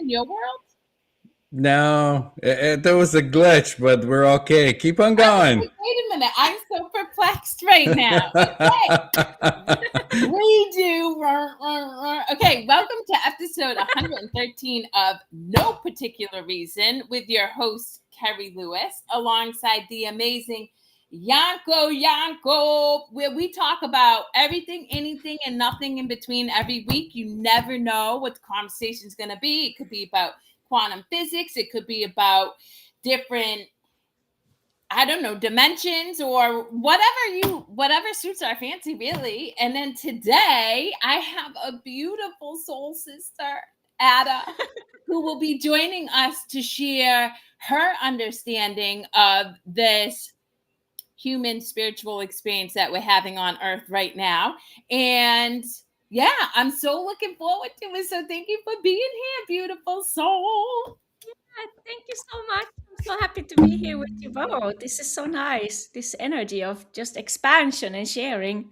in your world? No, there was a glitch, but we're okay. Keep on I was going. like, wait a minute, I'm so perplexed right now. Okay. Redo. Okay, welcome to episode 113 of No Particular Reason with your host, Kerri Lewis, alongside the amazing Yanko, where we talk about everything, anything, and nothing in between every week. You never know what the conversation is going to be. It could be about quantum physics. It could be about different, I don't know, dimensions or whatever suits our fancy, really. And then today I have a beautiful soul sister, Ada, who will be joining us to share her understanding of this human spiritual experience that we're having on earth right now. And yeah, I'm so looking forward to it. So thank you for being here, beautiful soul. Thank you so much. I'm so happy to be here with you both. This is so nice. This energy of just expansion and sharing.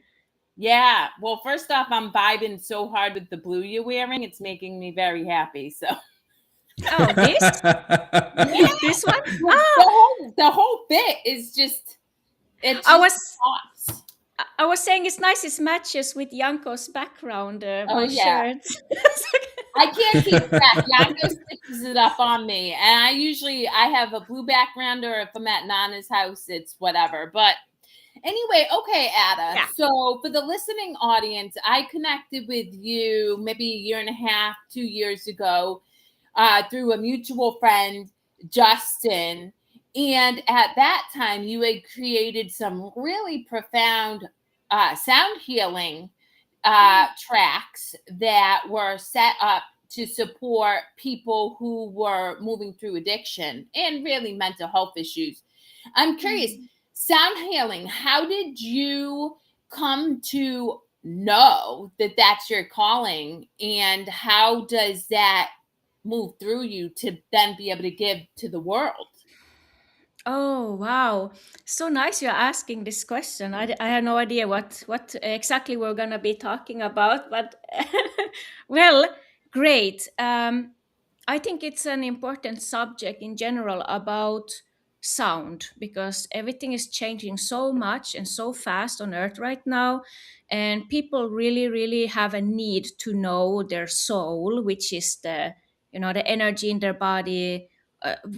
Yeah. Well, first off, I'm vibing so hard with the blue you're wearing. It's making me very happy. So Oh, this? yeah, This one? the whole fit is just, it's I just was pops. I was saying it's nice. It matches with Yanko's background, Oh my yeah. shirt. I can't keep track. Yanko stitches it up on me. And I have a blue background, or if I'm at Nana's house, it's whatever. But anyway, okay, Ada. Yeah. So for the listening audience, I connected with you maybe a year and a half, 2 years ago, through a mutual friend, Justin. And at that time, you had created some really profound sound healing tracks that were set up to support people who were moving through addiction and really mental health issues. I'm curious, sound healing, how did you come to know that that's your calling, and how does that move through you to then be able to give to the world? Oh, wow. So nice you're asking this question. I had no idea what exactly we're going to be talking about, but well, great. I think it's an important subject in general about sound because everything is changing so much and so fast on earth right now, and people really really have a need to know their soul, which is the energy in their body,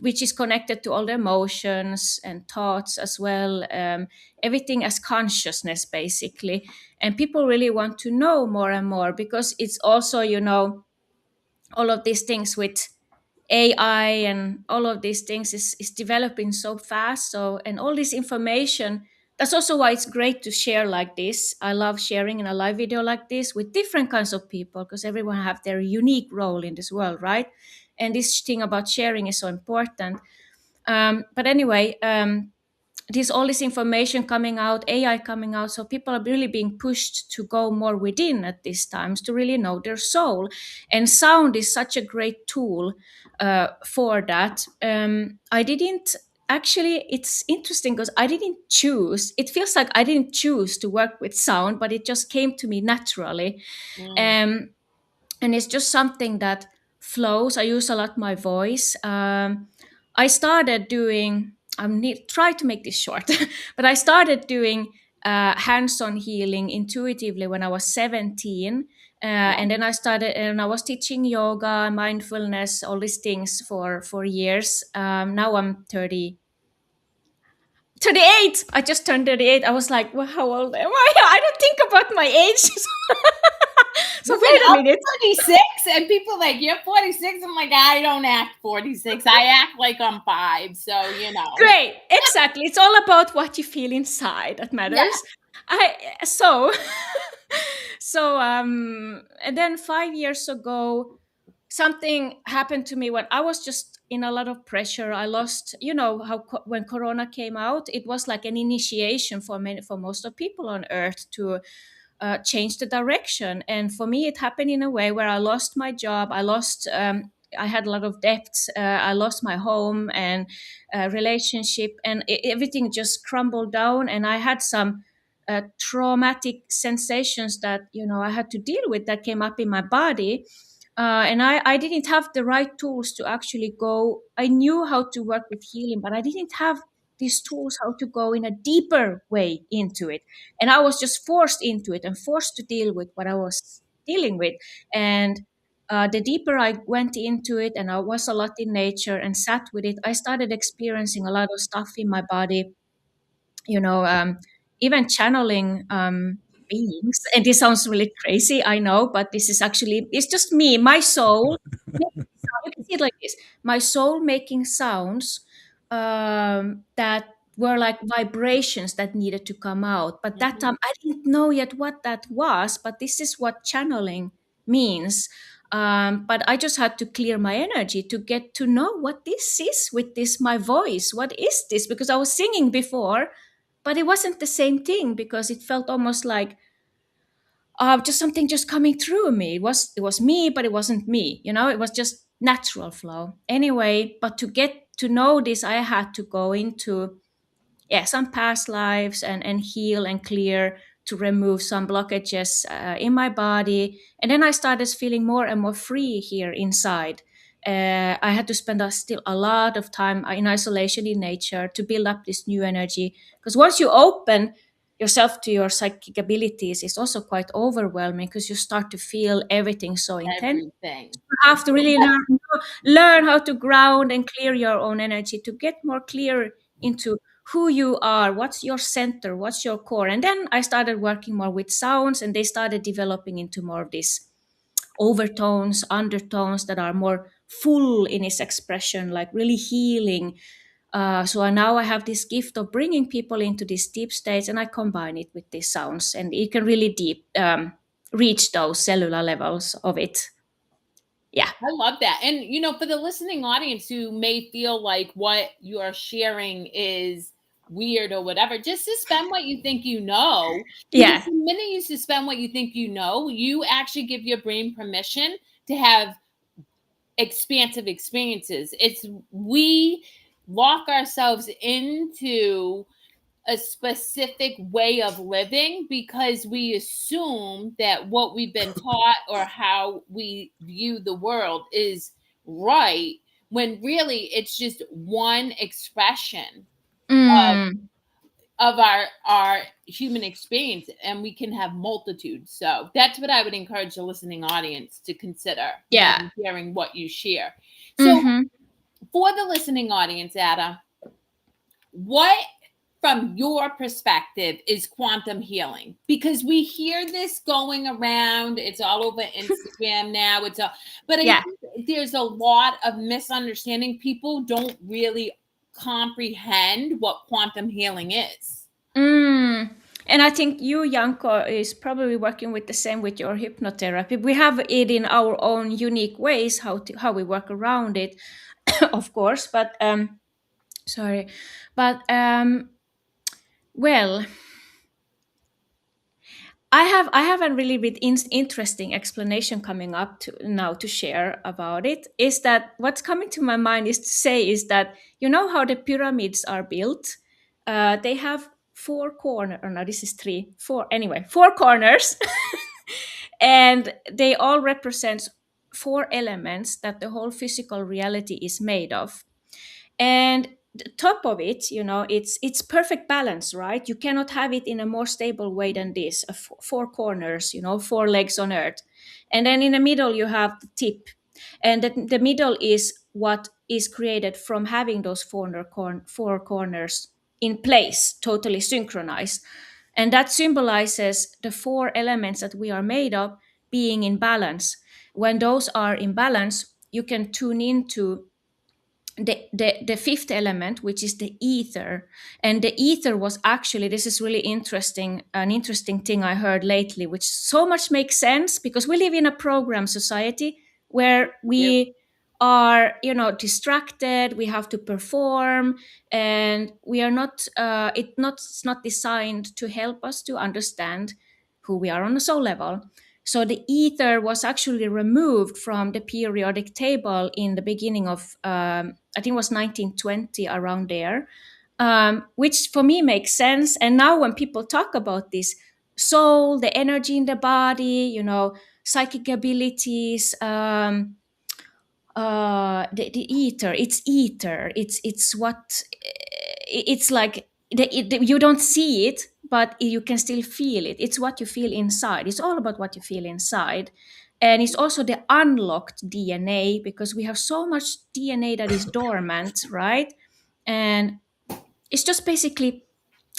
which is connected to all the emotions and thoughts as well, everything as consciousness basically. And people really want to know more and more because it's also, all of these things with AI and all of these things is developing so fast. So, and all this information, that's also why it's great to share like this. I love sharing in a live video like this with different kinds of people because everyone have their unique role in this world, right? And this thing about sharing is so important. But anyway, this all this information coming out, AI coming out, so people are really being pushed to go more within at these times to really know their soul, and sound is such a great tool for that. I didn't actually. It's interesting because I didn't choose. It feels like I didn't choose to work with sound, but it just came to me naturally. Um, and it's just something that flows. I use a lot my voice. I started doing. Try to make this short, but I started doing hands-on healing intuitively when I was 17. And then I started, and I was teaching yoga, mindfulness, all these things for years. Now I'm 38. I just turned 38. I was like, well, how old am I? I don't think about my age. So Listen, wait a I'm minute. 46, and people are like, you're 46. I'm like, I don't act 46. I act like I'm 5. So, Great, exactly. It's all about what you feel inside that matters. Yeah. So and then 5 years ago, something happened to me when I was just in a lot of pressure. I lost, how when Corona came out, it was like an initiation for most of people on Earth to change the direction. And for me, it happened in a way where I lost my job. I had a lot of debts. I lost my home and relationship, and everything just crumbled down. And I had some traumatic sensations that I had to deal with that came up in my body. And I didn't have the right tools to actually go. I knew how to work with healing, but I didn't have these tools how to go in a deeper way into it. And I was just forced into it and forced to deal with what I was dealing with. And the deeper I went into it, and I was a lot in nature and sat with it, I started experiencing a lot of stuff in my body, you know, even channeling beings. And this sounds really crazy, I know, but this is actually, it's just me, my soul. You can see it like this: my soul making sounds that were like vibrations that needed to come out. But that Mhm. time I didn't know yet what that was, but this is what channeling means. But I just had to clear my energy to get to know what this is with this, my voice. What is this? Because I was singing before, but it wasn't the same thing because it felt almost like just something just coming through me. It was me, but it wasn't me. It was just natural flow. Anyway, but to get to know this, I had to go into some past lives and heal and clear to remove some blockages in my body. And then I started feeling more and more free here inside. I had to spend still a lot of time in isolation in nature to build up this new energy. Because once you open yourself to your psychic abilities, it's also quite overwhelming because you start to feel everything so intense. Everything. You have to really learn how to ground and clear your own energy to get more clear into who you are, what's your center, what's your core. And then I started working more with sounds, and they started developing into more of these overtones, undertones that are more full in its expression, like really healing. So now I have this gift of bringing people into these deep states, and I combine it with these sounds, and you can really deep reach those cellular levels of it. Yeah. I love that. And, for the listening audience who may feel like what you are sharing is weird or whatever, just suspend what you think you know. Because Yeah. the minute you suspend what you think you know, you actually give your brain permission to have expansive experiences. It's we lock ourselves into a specific way of living because we assume that what we've been taught or how we view the world is right, when really it's just one expression of Mm, our human experience, and we can have multitudes. So that's what I would encourage the listening audience to consider yeah. when hearing what you share. So Mm-hmm. for the listening audience, Ada, what from your perspective is quantum healing? Because we hear this going around, it's all over Instagram now, but I Yeah. think there's a lot of misunderstanding. People don't really comprehend what quantum healing is. Mm. And I think you, Yanko, is probably working with the same with your hypnotherapy. We have it in our own unique ways how we work around it, of course. But sorry, but well, I have a really bit interesting explanation coming up to now to share about it. Is that what's coming to my mind is to say is that how the pyramids are built. They have four corners. Or no, this is three, four. Anyway, four corners, and they all represent four elements that the whole physical reality is made of. And the top of it, it's perfect balance, right? You cannot have it in a more stable way than this. Four corners, four legs on earth, and then in the middle you have the tip, and the middle is what is created from having those four corners in place, totally synchronized. And that symbolizes the four elements that we are made of being in balance. When those are in balance, you can tune into the fifth element, which is the ether. And the ether was actually, this is really interesting, an interesting thing I heard lately, which so much makes sense because we live in a program society where Yep. we are distracted, we have to perform, and we are not it's not designed to help us to understand who we are on a soul level. So the ether was actually removed from the periodic table in the beginning of, I think it was 1920, around there, which for me makes sense. And now when people talk about this soul, the energy in the body, psychic abilities, the ether. It's ether. It's what it's like. You don't see it, but you can still feel it. It's what you feel inside. It's all about what you feel inside. And it's also the unlocked DNA, because we have so much DNA that is dormant, right? And it's just basically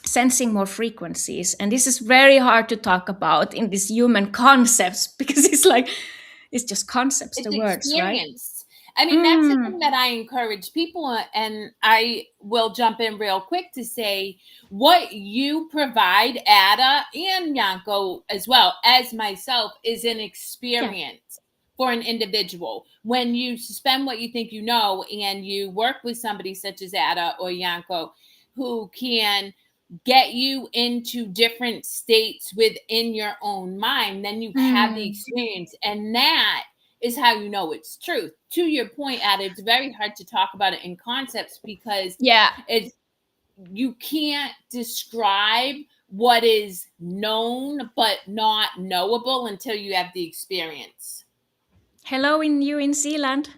sensing more frequencies. And this is very hard to talk about in these human concepts because it's just concepts, It's the words, right? experience. I mean, that's the thing Mm. that I encourage people, and I will jump in real quick to say what you provide, Ada and Yanko, as well as myself, is an Yeah. experience for an individual. When you suspend what you think you know and you work with somebody such as Ada or Yanko, who can get you into different states within your own mind, then you have the Mm. experience. And that is how you know it's truth. To your point, Ad, it's very hard to talk about it in concepts because Yeah. it's you can't describe what is known but not knowable until you have the experience. Hello in New in Zealand.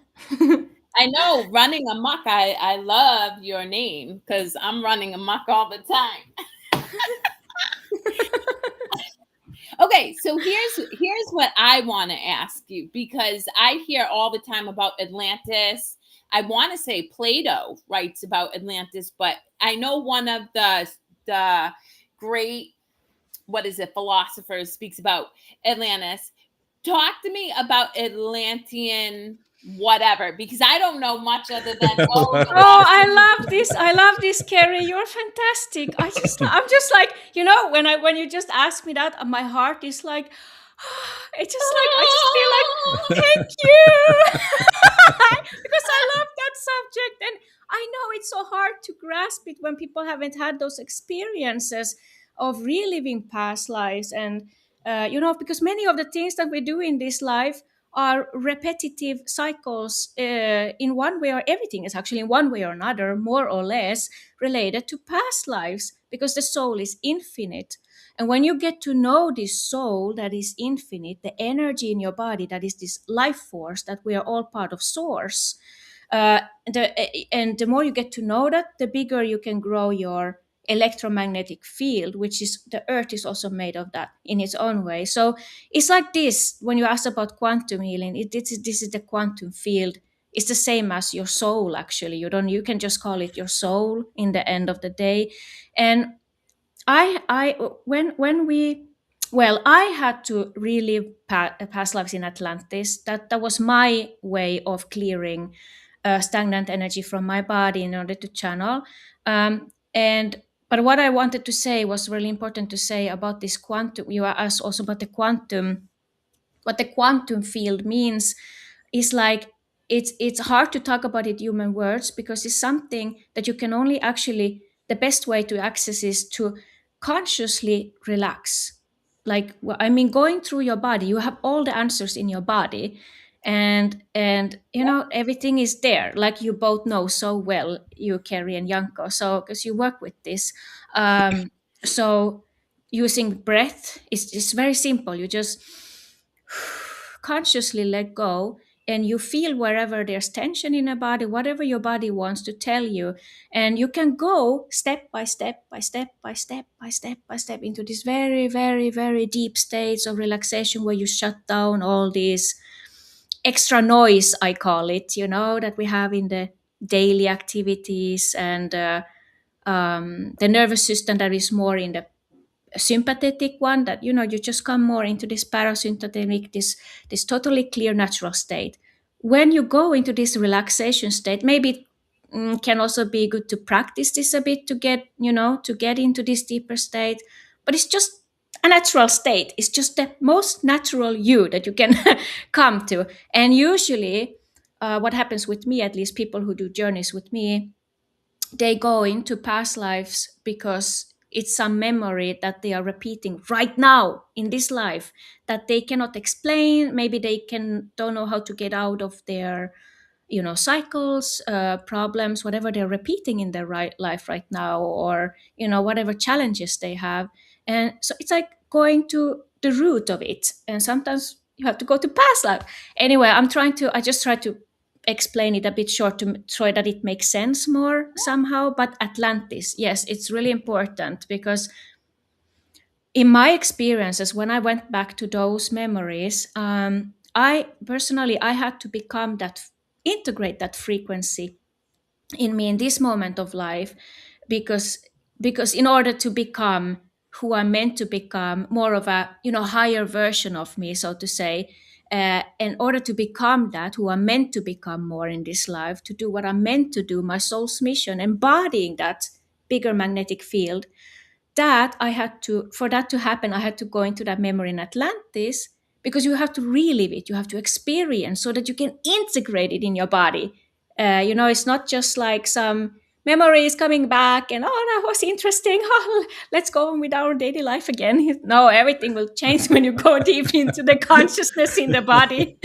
I know, running amok. I love your name because I'm running amok all the time. Okay, so here's what I want to ask you, because I hear all the time about Atlantis. I want to say Plato writes about Atlantis, but I know one of the great, what is it, philosophers speaks about Atlantis. Talk to me about Atlantean whatever, because I don't know much other than, oh, the Oh, lost I city. love this. I love this, Kerri. You're fantastic. I'm just like, when you just asked me that, my heart is like, it's just like, I just feel like, thank you. Because I love that subject. And I know it's so hard to grasp it when people haven't had those experiences of reliving past lives. And, because many of the things that we do in this life are repetitive cycles in one way, or everything is actually in one way or another, more or less related to past lives, because the soul is infinite. And when you get to know this soul that is infinite, the energy in your body that is this life force, that we are all part of source, uh, and the more you get to know that, the bigger you can grow your electromagnetic field, which is, the earth is also made of that in its own way. So it's like this: when you ask about quantum healing, this is the quantum field. It's the same as your soul. Actually, you can just call it your soul in the end of the day. And I when we well, I had to relive past lives in Atlantis. That was my way of clearing stagnant energy from my body in order to channel. And but what I wanted to say was really important to say about this quantum. You asked also about the quantum. What the quantum field means is like, it's hard to talk about it in human words, because it's something that you can only actually, the best way to access is to consciously relax. Like, I mean, going through your body, you have all the answers in your body. And everything is there, like you both know so well, you, Kerri and Yanko, so because you work with this. So using breath is very simple. You just consciously let go, and you feel wherever there's tension in the body, whatever your body wants to tell you. And you can go step by step by step by step by step by step into these very, very, very deep states of relaxation, where you shut down all these extra noise, I call it, that we have in the daily activities. And the nervous system that is more in the sympathetic one, that you just come more into this parasympathetic, this totally clear natural state. When you go into this relaxation state, maybe it can also be good to practice this a bit, to get into this deeper state. But it's just a natural state. It's just the most natural you that you can come to. And usually what happens with me, at least people who do journeys with me, they go into past lives because it's some memory that they are repeating right now in this life, that they cannot explain. Maybe they don't know how to get out of their cycles, problems, whatever they're repeating in their life right now, or whatever challenges they have. And so it's like going to the root of it. And sometimes you have to go to past life. Anyway, I just try to explain it a bit short so that it makes sense more somehow. But Atlantis, yes, it's really important, because in my experiences, when I went back to those memories, I had to integrate that frequency in me in this moment of life, because in order to become who I'm meant to become, more of a higher version of me, so to say, in order to become that who I'm meant to become more in this life, to do what I'm meant to do, my soul's mission, embodying that bigger magnetic field, that I had to, for that to happen, I had to go into that memory in Atlantis, because you have to relive it, you have to experience, so that you can integrate it in your body. It's not just like some memories coming back and, oh, that was interesting. Oh, let's go on with our daily life again. No, everything will change when you go deep into the consciousness in the body.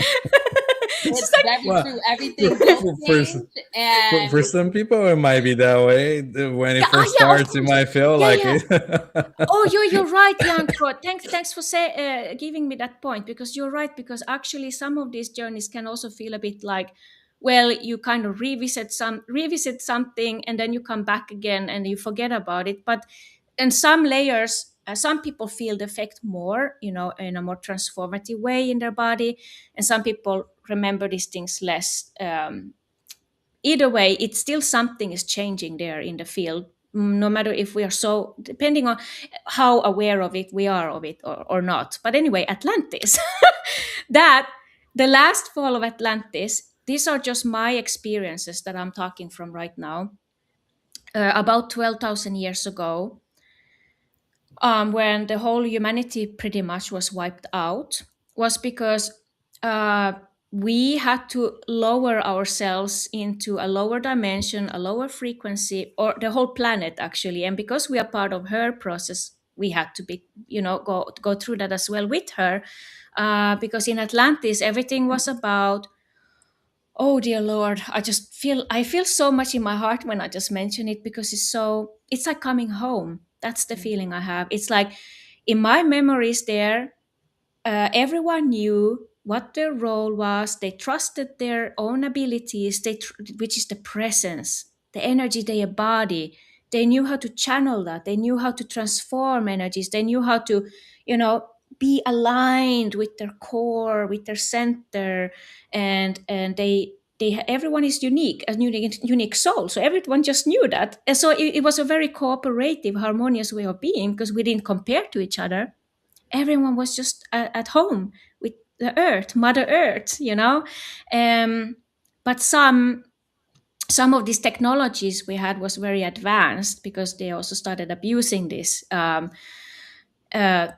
It's It's just like, very Well, true. Everything will change. for And some people, it might be that way. When it yeah, first yeah, of starts, it course. might feel Yeah, like yeah. it. Oh, you're right, Yanko. Thanks for giving me that point, because you're right. Because actually, some of these journeys can also feel a bit like, well, you kind of revisit something, and then you come back again and you forget about it. But in some layers, some people feel the effect more, in a more transformative way in their body, and some people remember these things less. Either way, it's still something is changing there in the field, no matter if we are so, depending on how aware of it we are of it, or not. But anyway, Atlantis, that the last fall of Atlantis, these are just my experiences that I'm talking from right now. About 12,000 years ago, when the whole humanity pretty much was wiped out, was because uh, we had to lower ourselves into a lower dimension, a lower frequency, or the whole planet actually. And because we are part of her process, we had to be, go through that as well with her. Because in Atlantis, everything was about, oh dear Lord, I feel so much in my heart when I just mention it, because it's like coming home. That's the feeling I have. It's like in my memories there, everyone knew what their role was. They trusted their own abilities, which is the presence, the energy they embody. They knew how to channel that. They knew how to transform energies. They knew how to, you know, be aligned with their core, with their center, and they everyone is unique, a unique soul. So everyone just knew that, and so it was a very cooperative, harmonious way of being, because we didn't compare to each other. Everyone was just at home with the earth, Mother Earth, but some of these technologies we had was very advanced, because they also started abusing this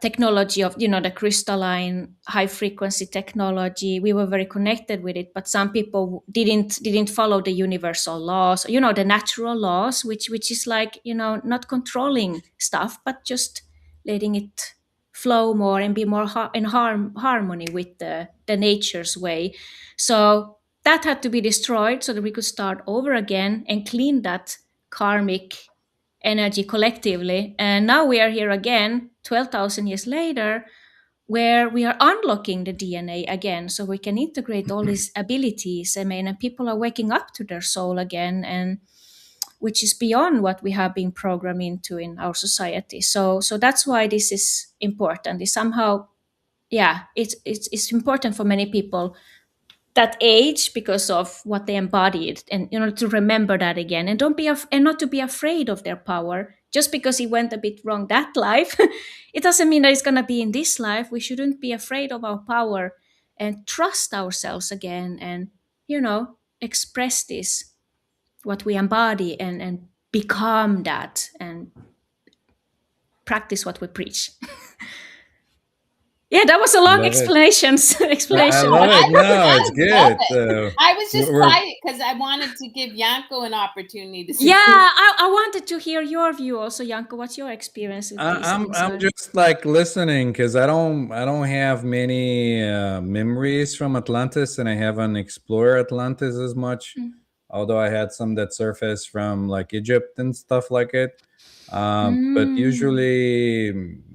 technology of, the crystalline high frequency technology. We were very connected with it, but some people didn't follow the universal laws, the natural laws, which is like, not controlling stuff, but just letting it flow more and be more in harmony with the nature's way. So that had to be destroyed so that we could start over again and clean that karmic energy collectively. And now we are here again, 12,000 years later, where we are unlocking the DNA again, so we can integrate all these abilities. I mean, and people are waking up to their soul again, and which is beyond what we have been programmed into in our society. So that's why this is important. It's somehow, yeah, it's important for many people that age, because of what they embodied, and to remember that again, and don't be and not to be afraid of their power just because it went a bit wrong that life. It doesn't mean that it's going to be in this life. We shouldn't be afraid of our power, and trust ourselves again, and express this, what we embody, and become that, and practice what we preach. Yeah, that was a long Love it. I explanation, love but I it. No, it's love good. it. I was just We're quiet because I wanted to give Yanko an opportunity to yeah, speak. I wanted to hear your view also, Yanko. What's your experience with these things? I'm just like listening because I don't have many memories from Atlantis, and I haven't explored Atlantis as much. Mm. although I had some that surfaced from like Egypt and stuff like it. But Mm. usually,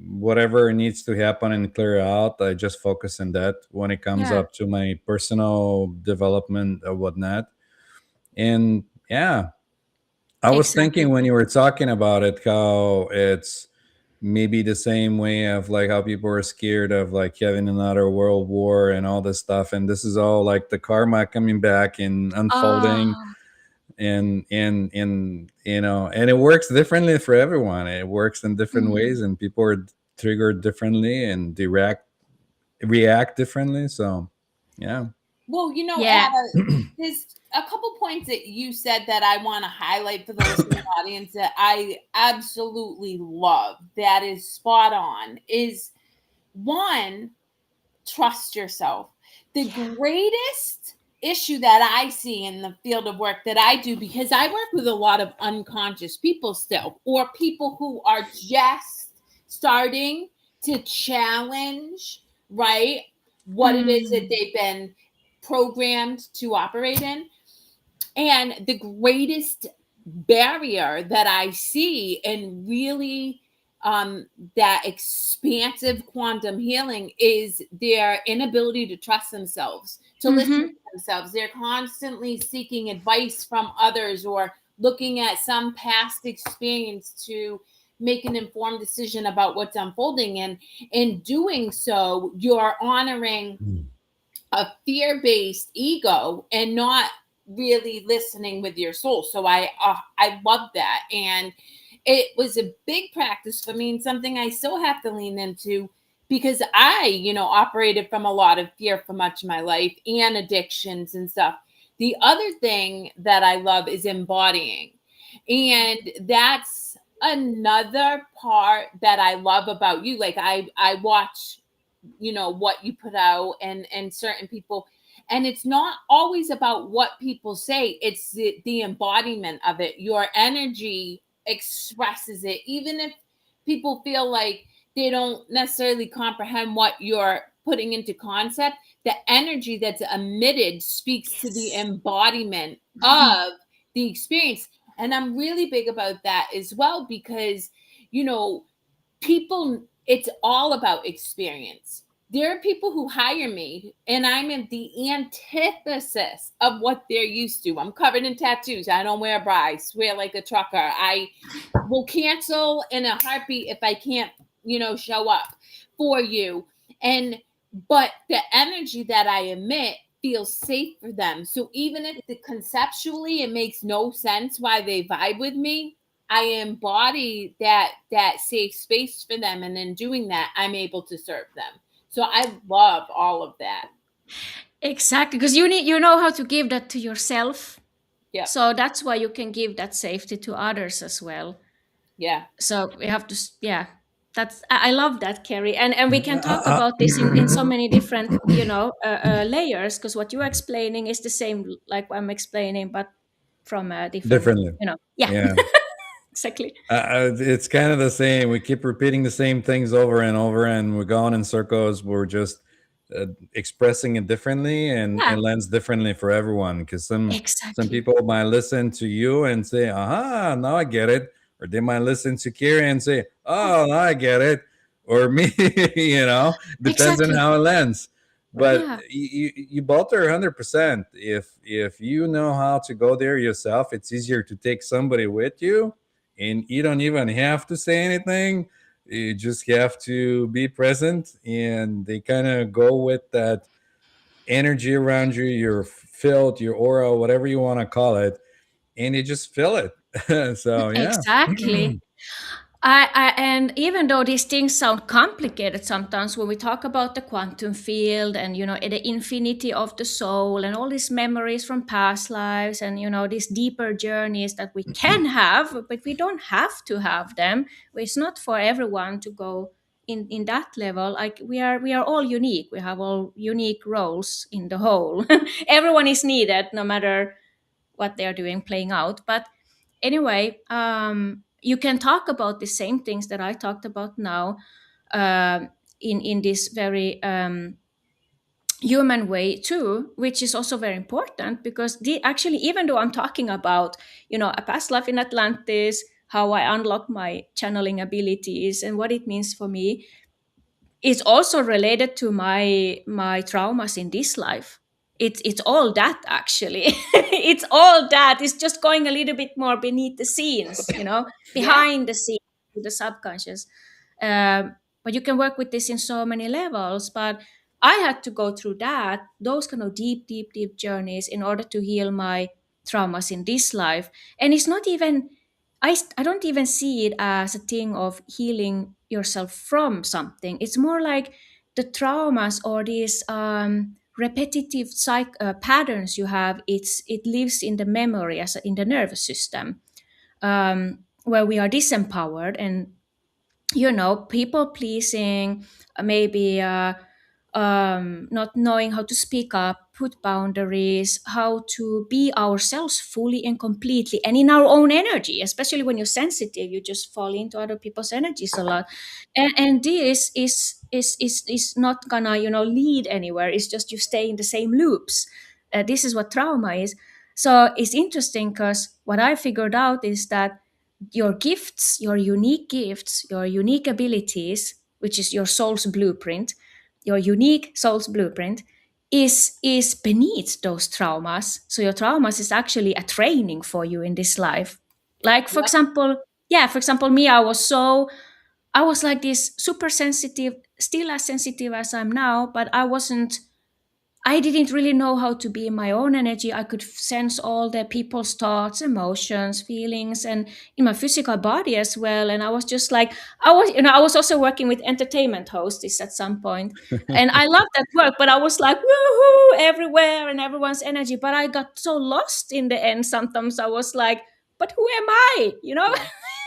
whatever needs to happen and clear out, I just focus on that when it comes Yeah, up to my personal development or whatnot. And yeah, I was thinking exactly. when you were talking about it, how it's maybe the same way of like how people are scared of like having another world war and all this stuff, and this is all like the karma coming back and unfolding, Ah. and and it works differently for everyone. It works in different Mm. ways, and people are triggered differently and react differently. So yeah. Well, Yeah. Ada, there's a couple points that you said that I want to highlight for the listening audience that I absolutely love. That is spot on. Is one, trust yourself. The greatest issue that I see in the field of work that I do, because I work with a lot of unconscious people still, or people who are just starting to challenge, right, what it is that Mm. they've been programmed to operate in. And the greatest barrier that I see in really that expansive quantum healing is their inability to trust themselves, to listen to Mm-hmm. themselves. They're constantly seeking advice from others or looking at some past experience to make an informed decision about what's unfolding. And in doing so, you're honoring a fear-based ego and not really listening with your soul. So I love that, and it was a big practice for me and something I still have to lean into because I operated from a lot of fear for much of my life and addictions and stuff. The other thing that I love is embodying, and that's another part that I love about you. Like I watch what you put out and certain people, and it's not always about what people say, it's the embodiment of it. Your energy expresses it, even if people feel like they don't necessarily comprehend what you're putting into concept. The energy that's emitted speaks to the Yes. embodiment of the experience. And I'm really big about that as well, because you know people, it's all about experience. There are people who hire me and I'm in the antithesis of what they're used to. I'm covered in tattoos. I don't wear a bra. I swear like a trucker. I will cancel in a heartbeat if I can't, show up for you. And but the energy that I emit feels safe for them. So even if conceptually it makes no sense why they vibe with me, I embody that safe space for them, and in doing that, I'm able to serve them. So I love all of that. Exactly, because you know how to give that to yourself. Yep. So that's why you can give that safety to others as well. Yeah. So we have to yeah, that's I love that, Kerry, and we can talk Uh, about this in so many different layers, because what you're explaining is the same like what I'm explaining, but from a different, Differently. yeah. Yeah. Exactly. It's kind of the same. We keep repeating the same things over and over, and we're going in circles. We're just expressing it differently, and it Yeah, lands differently for everyone. Because some exactly. people might listen to you and say, "Aha, now I get it," or they might listen to Kerri and say, Oh, "Oh, now I get it," or me. Depends on exactly. how it lands. But Yeah, you both are 100%. If you know how to go there yourself, it's easier to take somebody with you, and you don't even have to say anything. You just have to be present, and they kind of go with that energy around you, your field, your aura, whatever you want to call it, and you just feel it. So yeah. exactly. And even though these things sound complicated sometimes when we talk about the quantum field and the infinity of the soul and all these memories from past lives and these deeper journeys that we can have, but we don't have to have them. It's not for everyone to go in that level. Like we are all unique. We have all unique roles in the whole. Everyone is needed, no matter what they are doing, playing out. But anyway, you can talk about the same things that I talked about now, in this very human way too, which is also very important because actually, even though I'm talking about, a past life in Atlantis, how I unlock my channeling abilities and what it means for me, it's also related to my traumas in this life. It's all that actually. It's all that. It's just going a little bit more beneath the scenes, Yeah. behind the scenes, to the subconscious. But you can work with this in so many levels. But I had to go through those kind of deep, deep, deep journeys in order to heal my traumas in this life. And it's not even, I don't even see it as a thing of healing yourself from something. It's more like the traumas or these repetitive patterns you have. It lives in the memory, in the nervous system, where we are disempowered, and people pleasing, maybe not knowing how to speak up, put boundaries, how to be ourselves fully and completely and in our own energy. Especially when you're sensitive, you just fall into other people's energies a lot, and this is not gonna lead anywhere. It's just you stay in the same loops. This is what trauma is. So it's interesting because what I figured out is that your gifts, your unique abilities, which is your soul's blueprint, your unique soul's blueprint, is beneath those traumas. So your traumas is actually a training for you in this life. Like for Yep. example, me, I was like this super sensitive, still as sensitive as I'm now, but I didn't really know how to be in my own energy. I could sense all the people's thoughts, emotions, feelings, and in my physical body as well. And I was just like, I was also working with entertainment hosts at some point, and I loved that work. But I was like, woohoo, everywhere and everyone's energy. But I got so lost in the end. Sometimes I was like, but who am I? Yeah.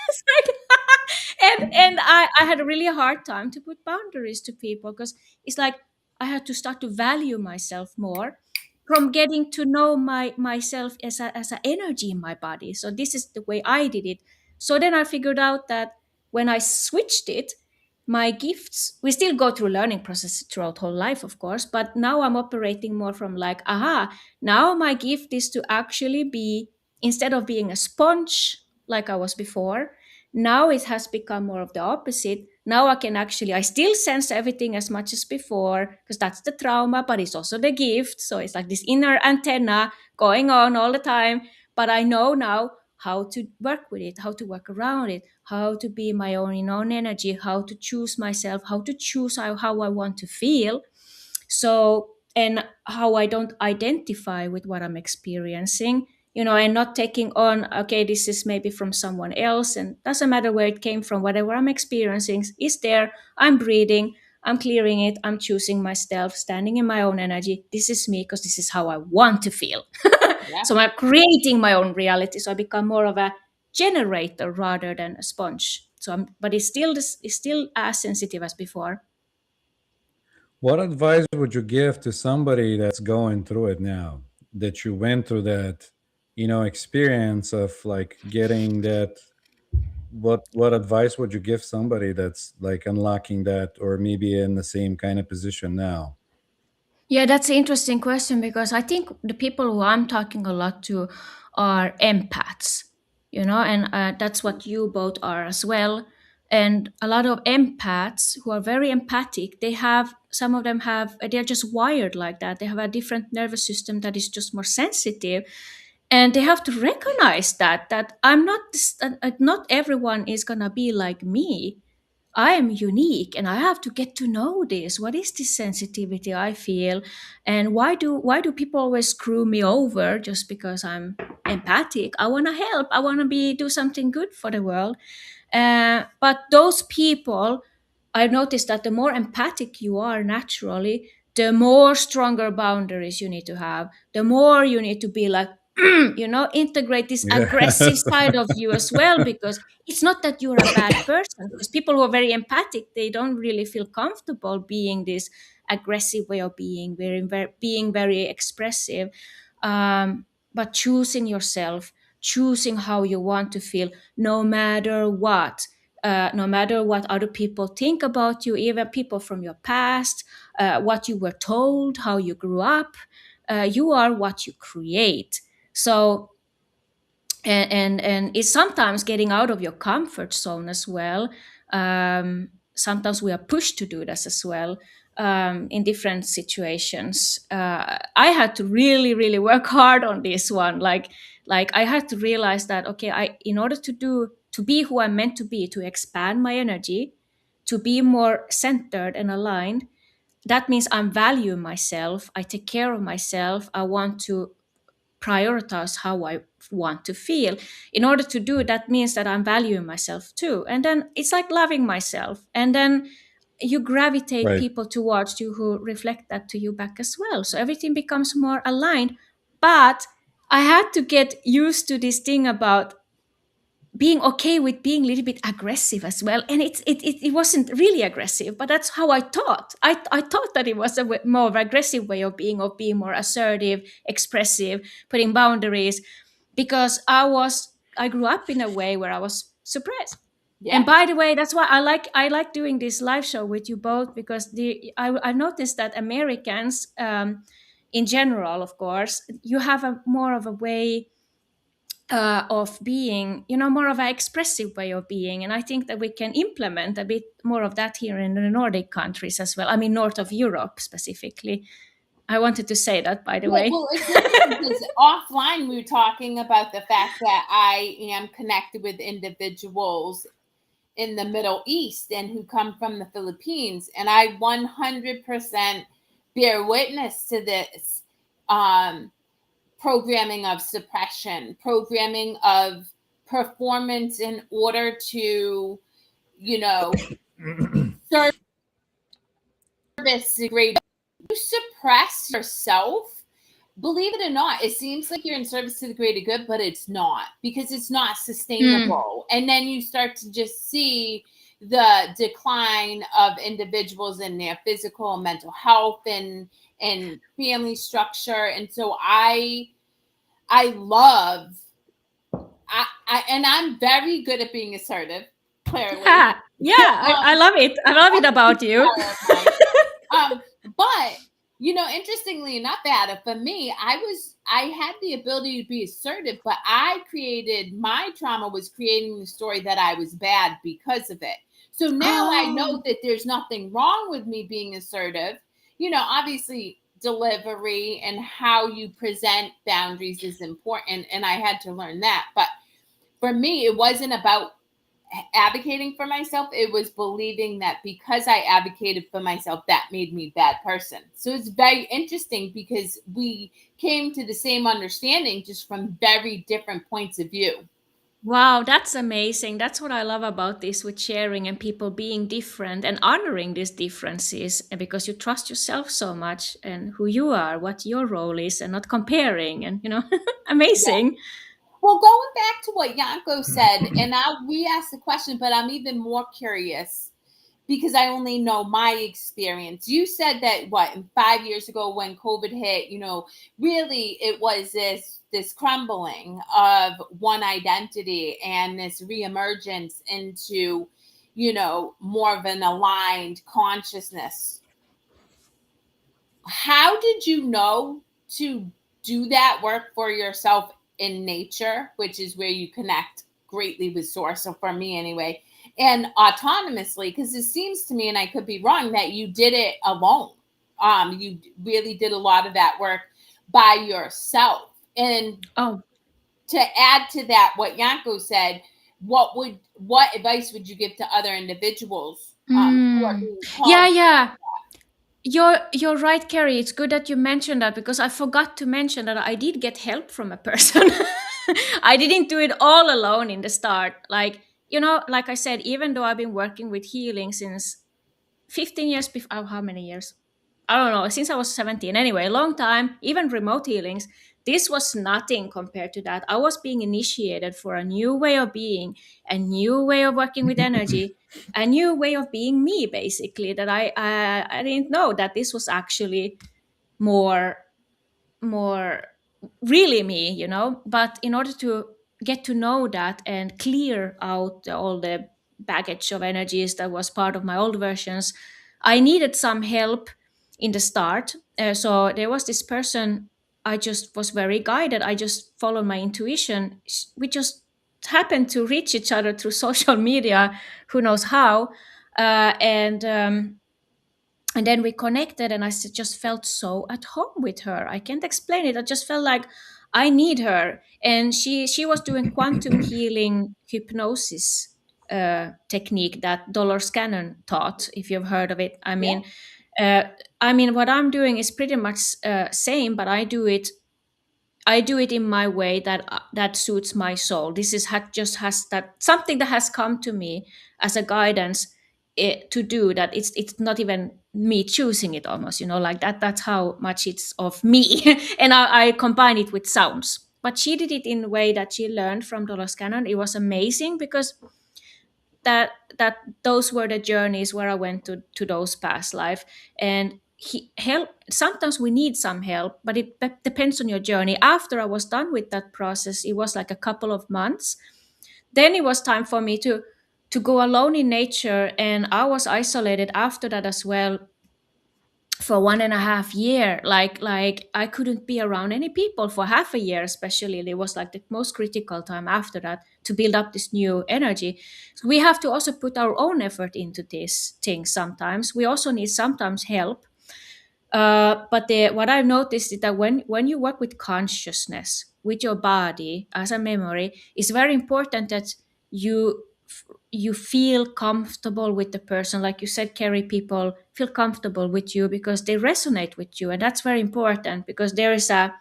It's like, and I had a really hard time to put boundaries to people because it's like I had to start to value myself more from getting to know myself as an energy in my body. So this is the way I did it. So then I figured out that when I switched it, my gifts, we still go through learning process throughout whole life, of course, but now I'm operating more from like, aha, now my gift is to actually be, instead of being a sponge like I was before, now it has become more of the opposite. Now I can actually, I still sense everything as much as before because that's the trauma, but it's also the gift. So it's like this inner antenna going on all the time. But I know now how to work with it, how to work around it, how to be my own energy, how to choose myself, how to choose how I want to feel. So, and how I don't identify with what I'm experiencing, and not taking on, okay, this is maybe from someone else, and doesn't matter where it came from, whatever I'm experiencing is there. I'm breathing, I'm clearing it, I'm choosing myself, standing in my own energy. This is me because this is how I want to feel. Yeah. So I'm creating my own reality. So I become more of a generator rather than a sponge. But it's still as sensitive as before. What advice would you give to somebody that's going through it now? That you went through that, experience of like getting that. What advice would you give somebody that's like unlocking that, or maybe in the same kind of position now? Yeah, that's an interesting question because I think the people who I'm talking a lot to are empaths, and that's what you both are as well. And a lot of empaths who are very empathic, some of them they're just wired like that. They have a different nervous system that is just more sensitive. And they have to recognize that I'm not, not everyone is going to be like me. I am unique and I have to get to know this. What is this sensitivity I feel? And why do people always screw me over just because I'm empathic? I want to help. I want to do something good for the world. But those people, I've noticed that the more empathic you are naturally, the more stronger boundaries you need to have. The more you need to be like, integrate this aggressive Yes. side of you as well, because it's not that you're a bad person. Because people who are very empathic, they don't really feel comfortable being this aggressive way of being, being very expressive. But choosing yourself, choosing how you want to feel, no matter what. no matter what other people think about you, even people from your past, what you were told, how you grew up. You are what you create. So, and it's sometimes getting out of your comfort zone as well. Sometimes we are pushed to do this as well, in different situations. I had to really, really work hard on this one. Like I had to realize that, okay, in order to be who I'm meant to be, to expand my energy, to be more centered and aligned, that means I'm valuing myself. I take care of myself. I want to prioritize how I want to feel. In order to do that means that I'm valuing myself too. And then it's like loving myself. And then you gravitate Right. people towards you who reflect that to you back as well. So everything becomes more aligned. But I had to get used to this thing about being okay with being a little bit aggressive as well. And it wasn't really aggressive, but that's how I thought. I thought that it was a more of aggressive way of being more assertive, expressive, putting boundaries, because I grew up in a way where I was suppressed. Yeah. And by the way, that's why I like doing this live show with you both, because I noticed that Americans, in general, of course, you have a more of a way of being, more of an expressive way of being. And I think that we can implement a bit more of that here in the Nordic countries as well. I mean, north of Europe specifically. I wanted to say that, by the way. Well, it's interesting because offline we were talking about the fact that I am connected with individuals in the Middle East and who come from the Philippines, and I 100% bear witness to this programming of suppression, programming of performance in order to, service the great. You suppress yourself. Believe it or not, it seems like you're in service to the greater good, but it's not, because it's not sustainable. And then you start to just see the decline of individuals in their physical and mental health and family structure. And so I love, and I'm very good at being assertive, clearly. I love it. I love it about you. But interestingly enough, Ada, for me, I had the ability to be assertive, but my trauma was creating the story that I was bad because of it. So now I know that there's nothing wrong with me being assertive. Obviously delivery and how you present boundaries is important, and I had to learn that. But for me, it wasn't about advocating for myself. It was believing that because I advocated for myself, that made me a bad person. So it's very interesting because we came to the same understanding, just from very different points of view. Wow, that's amazing. That's what I love about this, with sharing and people being different and honoring these differences, and because you trust yourself so much and who you are, what your role is, and not comparing. And amazing. Yeah. Well, going back to what Yanko said, and I'll re-ask the question, but I'm even more curious because I only know my experience. You said that 5 years ago when COVID hit, really it was this crumbling of one identity and this reemergence into, more of an aligned consciousness. How did you know to do that work for yourself in nature, which is where you connect greatly with source? So for me anyway, and autonomously, because it seems to me, and I could be wrong, that you did it alone. You really did a lot of that work by yourself. And to add to that, what Yanko said, what advice would you give to other individuals who are being called? Yeah. You're right, Kerri. It's good that you mentioned that, because I forgot to mention that I did get help from a person. I didn't do it all alone in the start. Like I said, even though I've been working with healing since 15 years before, how many years? I don't know, since I was 17. Anyway, a long time, even remote healings. This was nothing compared to that. I was being initiated for a new way of being, a new way of working with energy, a new way of being me, basically, that I didn't know that this was actually more really me. But in order to get to know that and clear out all the baggage of energies that was part of my old versions. I needed some help in the start. So there was this person, I just was very guided. I just followed my intuition. We just happened to reach each other through social media, who knows how. And then we connected, and just felt so at home with her. I can't explain it. I just felt like I need her. And she was doing quantum healing hypnosis technique that Dolores Cannon taught, if you've heard of it. Yeah. Uh, what I'm doing is pretty much same, but I do it in my way that suits my soul. This is just has that something that has come to me as a guidance, to do that. It's not even me choosing it, almost, like that. That's how much it's of me, and I combine it with sounds. But she did it in a way that she learned from Dolores Cannon. It was amazing because that that those were the journeys where I went to those past life. And he help. Sometimes we need some help, but it depends on your journey. After I was done with that process, it was like a couple of months. Then it was time for me to go alone in nature, and I was isolated after that as well for 1.5 year. Like I couldn't be around any people for half a year, especially. It was like the most critical time after that to build up this new energy. So we have to also put our own effort into these things. Sometimes we also need sometimes help. But what I've noticed is that when you work with consciousness, with your body as a memory, it's very important that you you feel comfortable with the person. Like you said, Kerri, people feel comfortable with you because they resonate with you, and that's very important because there is a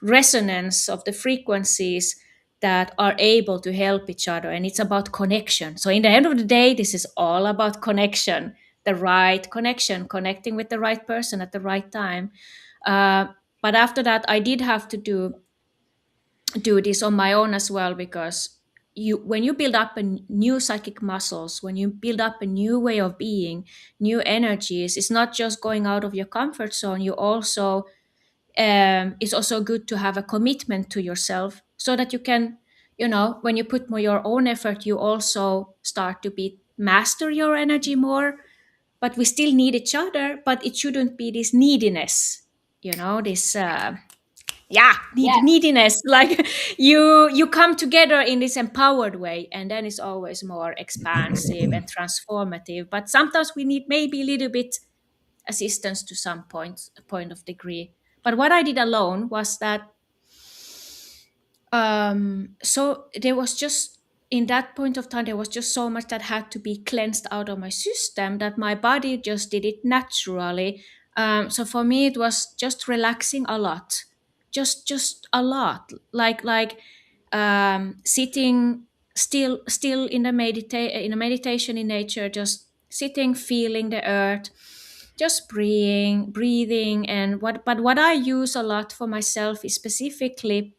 resonance of the frequencies that are able to help each other, and it's about connection. So in the end of the day, this is all about connection, the right connection, connecting with the right person at the right time. But after that, I did have to do this on my own as well, because when you build up a new psychic muscles, when you build up a new way of being, new energies, it's not just going out of your comfort zone. You also it's also good to have a commitment to yourself, so that you can, when you put more your own effort, you also start to master your energy more. But we still need each other, but it shouldn't be this neediness, this Yes. neediness. Like you come together in this empowered way, and then it's always more expansive and transformative. But sometimes we need maybe a little bit assistance to some point of degree. But what I did alone was that, so there was just, in that point of time, there was just so much that had to be cleansed out of my system that my body just did it naturally. So for me, it was just relaxing a lot, just a lot, like sitting still in the meditation in nature, just sitting, feeling the earth, just breathing. And what I use a lot for myself is specifically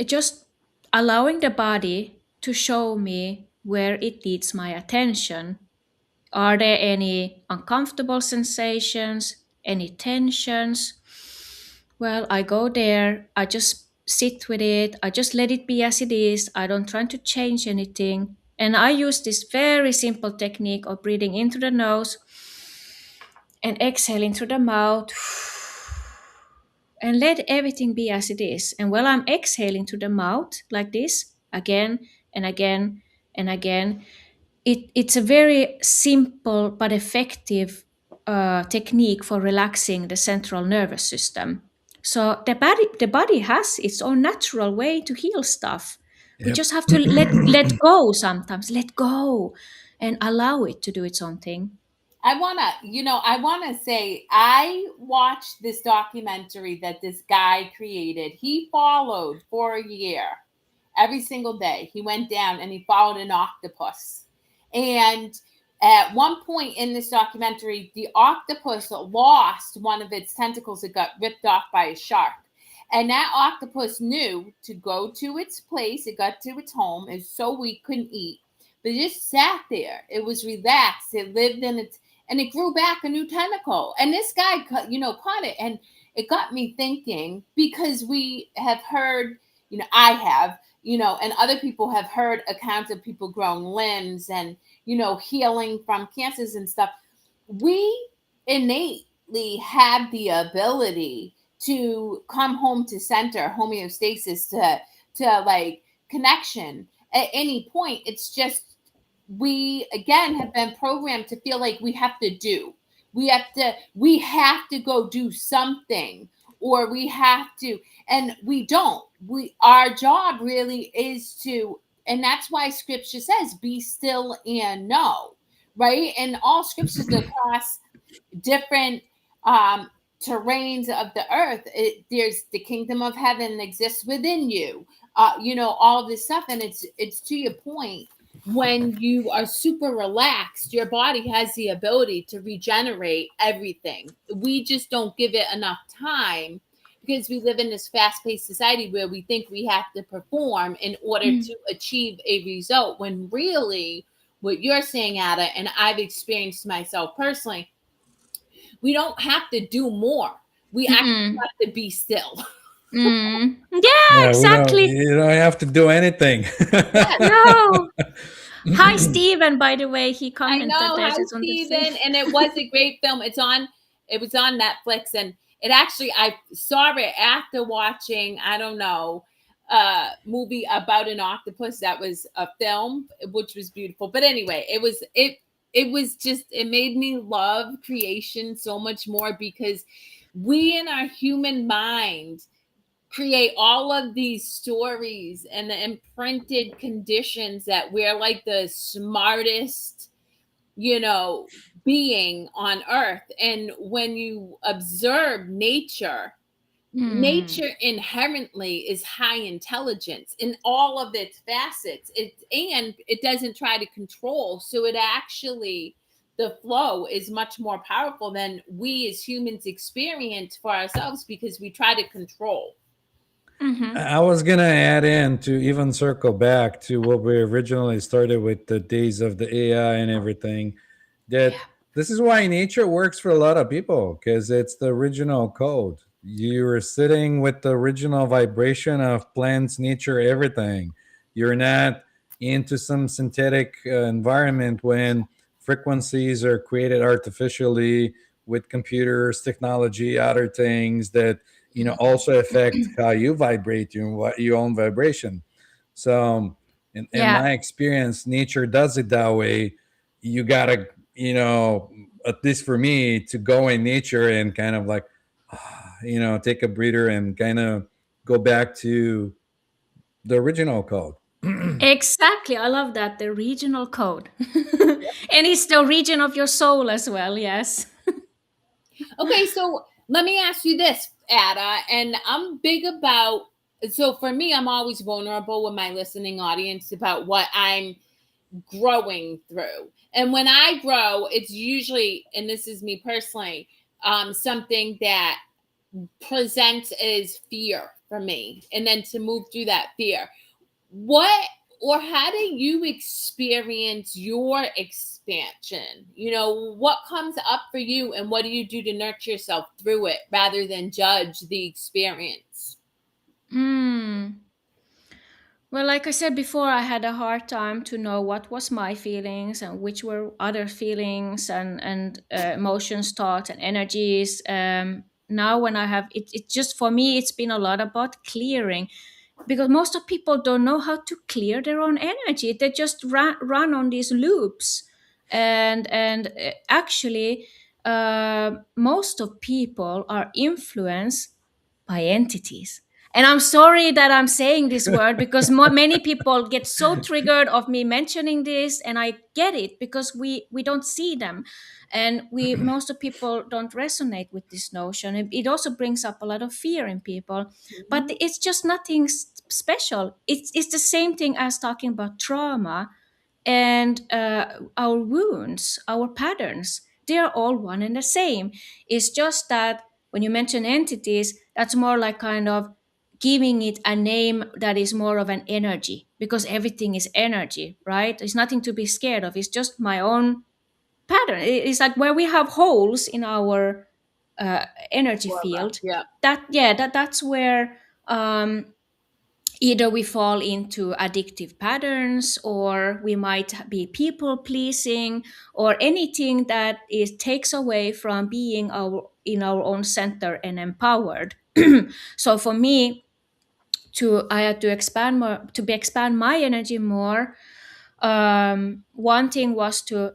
just allowing the body to show me where it needs my attention. Are there any uncomfortable sensations, any tensions? Well, I go there, I just sit with it, I just let it be as it is, I don't try to change anything. And I use this very simple technique of breathing into the nose and exhaling through the mouth, and let everything be as it is. And while I'm exhaling through the mouth like this, again and again and again, it's a very simple but effective technique for relaxing the central nervous system. So the body has its own natural way to heal stuff. We Yep. just have to let go sometimes, let go, and allow it to do its own thing. I wanna say I watched this documentary that this guy created. He followed for a year every single day. He went down and he followed an octopus. And at one point in this documentary, the octopus lost one of its tentacles. It got ripped off by a shark. And that octopus knew to go to its place. It got to its home. It was so weak, couldn't eat. But it just sat there. It was relaxed. It lived in its, and it grew back a new tentacle. And this guy, caught it. And it got me thinking, because we have heard, I have, and other people have heard accounts of people growing limbs and, healing from cancers and stuff. We innately have the ability to come home to center, homeostasis, to like connection at any point. It's just we again have been programmed to feel like we have to go do something, or we have to, and we don't. Our job really is to, and that's why scripture says be still and know, right? And all scriptures across different um terrains of the earth, there's the kingdom of heaven exists within you, all of this stuff. And it's to your point, when you are super relaxed, your body has the ability to regenerate everything. We just don't give it enough time, because we live in this fast-paced society where we think we have to perform in order to achieve a result, when really what you're saying, Ada, and I've experienced myself personally, we don't have to do more. We actually Mm-mm. have to be still. Yeah, Yeah, we don't. exactly. You don't have to do anything. Yes, No. Hi, Steven, by the way. He I commented know. that Hi, it's on the same. Steven. And it was a great film. It was on Netflix, and it actually, I saw it after watching, I don't know, a movie about an octopus that was a film, which was beautiful. But anyway, it was just, it made me love creation so much more, because we in our human mind create all of these stories and the imprinted conditions that we're like the smartest, you know, being on earth. And when you observe nature, Mm. nature inherently is high intelligence in all of its facets. And it doesn't try to control. So it actually, the flow is much more powerful than we as humans experience for ourselves, because we try to control. Mm-hmm. I was gonna add in to even circle back to what we originally started with, the days of the AI and everything. That Yeah. this is why nature works for a lot of people, because it's the original code. You're sitting with the original vibration of plants, nature, everything. You're not into some synthetic environment when frequencies are created artificially with computers, technology, other things that also affect how you vibrate, your own vibration. So in Yeah. my experience, nature does it that way. You gotta, at least for me, to go in nature and kind of like take a breather and kind of go back to the original code. Exactly. I love that. The regional code. And it's the region of your soul as well. Yes. Okay, so let me ask you this, Ada, and I'm big about, so for me, I'm always vulnerable with my listening audience about what I'm growing through. And when I grow, it's usually, and this is me personally, something that presents as fear for me. And then to move through that fear, what or how do you experience your expansion? What comes up for you, and what do you do to nurture yourself through it rather than judge the experience? Mm. Well, like I said before, I had a hard time to know what was my feelings and which were other feelings and emotions, thoughts, and energies. Now, when I have it just for me, it's been a lot about clearing, because most of people don't know how to clear their own energy. They just run on these loops, and actually, most of people are influenced by entities. And I'm sorry that I'm saying this word, because many people get so triggered of me mentioning this, and I get it, because we don't see them, and we most of people don't resonate with this notion. It also brings up a lot of fear in people, but Mhm. it's just nothing special. It's the same thing as talking about trauma and our wounds, our patterns. They are all one and the same. It's just that when you mention entities, that's more like kind of giving it a name that is more of an energy, because everything is energy, right? There's nothing to be scared of. It's just my own pattern. It's like where we have holes in our energy Aura, field. yeah. That's where um, either we fall into addictive patterns, or we might be people pleasing, or anything that is takes away from being our in our own center and empowered. So for me, to I had to expand more, to be expand my energy more. One thing was to,